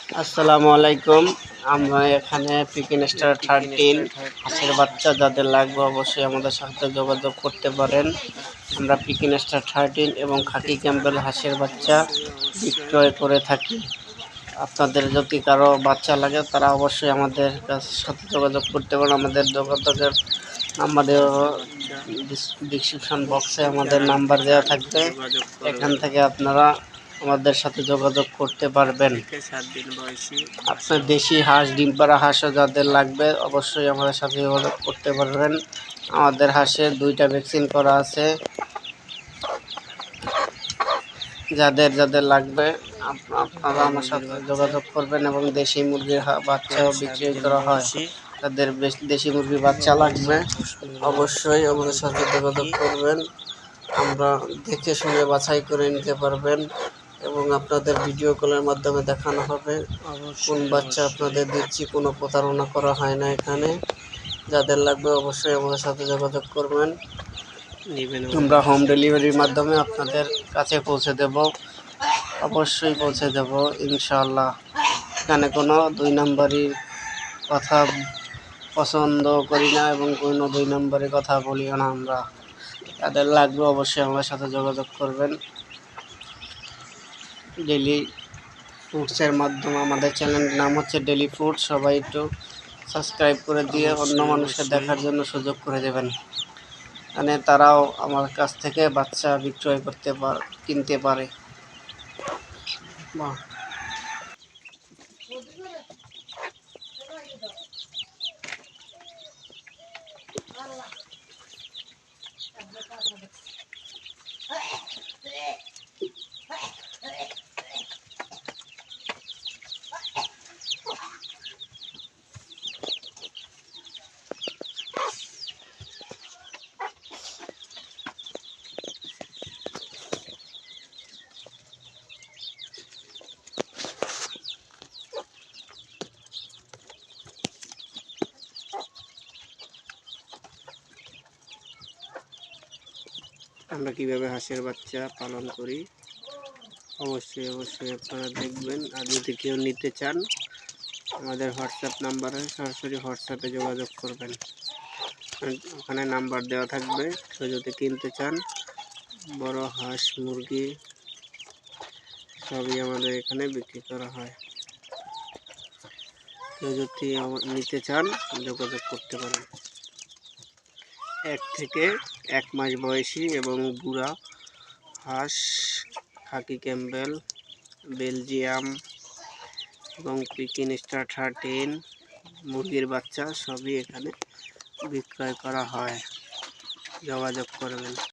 আসসালামু আলাইকুম। আমরা এখানে পিকিন স্টার 13 হাঁসের বাচ্চা যাদের লাগবে অবশ্যই আমাদের সাথে যোগাযোগ করতে পারেন। আমরা পিকিন স্টার 13 এবং খাকি ক্যাম্বেল হাঁসের বাচ্চা বিক্রয় করে থাকি। আপনাদের যদি কারো বাচ্চা লাগে তারা অবশ্যই আমাদের সাথে যোগাযোগ করতে পারেন। আমাদের যোগাযোগের নাম্বার ডিসক্রিপশন বক্সে আমাদের নাম্বার দেওয়া থাকবে। এখান থেকে আপনারা আমাদের সাথে যোগাযোগ করতে পারবেন। 7 দিন বয়সী আপনার দেশি হাঁস, ডিম পাড়া হাঁসও যাদের লাগবে অবশ্যই আমাদের সাথে যোগাযোগ করতে পারবেন। আমাদের হাঁসের 2টা ভ্যাকসিন করা আছে। যাদের লাগবে আপনারা আমার সাথে যোগাযোগ করবেন। এবং দেশি মুরগির বাচ্চাও বিক্রি করা হয়। তাদের দেশি মুরগির বাচ্চা লাগবে অবশ্যই আমাদের সাথে যোগাযোগ করবেন। আমরা দেখে শুনে বাছাই করে নিতে পারবেন এবং আপনাদের ভিডিও কলের মাধ্যমে দেখানো হবে কোন বাচ্চা আপনাদের দিচ্ছি। কোনো প্রতারণা করা হয় না এখানে। যাদের লাগবে অবশ্যই আমাদের সাথে যোগাযোগ করবেন। আমরা হোম ডেলিভারির মাধ্যমে আপনাদের কাছে পৌঁছে দেব, অবশ্যই পৌঁছে দেব ইনশাআল্লাহ। এখানে কোনো 2 নম্বরের কথা পছন্দ করি না এবং কোনো 2 নম্বরের কথা বলিও না আমরা। যাদের লাগবে অবশ্যই আমাদের সাথে যোগাযোগ করবেন। ডেলি ফুডসের মাধ্যমে আমাদের চ্যানেলের নাম হচ্ছে ডেলি ফুড। সবাই একটু সাবস্ক্রাইব করে দিয়ে অন্য মানুষকে দেখার জন্য সুযোগ করে দেবেন, মানে তারাও আমার কাছ থেকে বাচ্চা বিক্রয় করতে কিনতে পারে। আমরা কিভাবে হাঁসের বাচ্চা পালন করি অবশ্যই আপনারা দেখবেন। আর যদি কেউ নিতে চান আমাদের হোয়াটসঅ্যাপ নাম্বারে সরাসরি হোয়াটসঅ্যাপে যোগাযোগ করবেন। ওখানে নাম্বার দেওয়া থাকবে। কেউ যদি কিনতে চান বড় হাঁস মুরগি সবই আমাদের এখানে বিক্রি করা হয়। কেউ যদি নিতে চান যোগাযোগ করতে পারেন। 1 থেকে 1 মাস বয়সী এবং বুড়া হাঁস, খাকি ক্যাম্বেল, বেলজিয়াম এবং পিকিন স্টার 13 মুরগির বাচ্চা সবই এখানে বিক্রয় করা হয়। যোগাযোগ করবেন।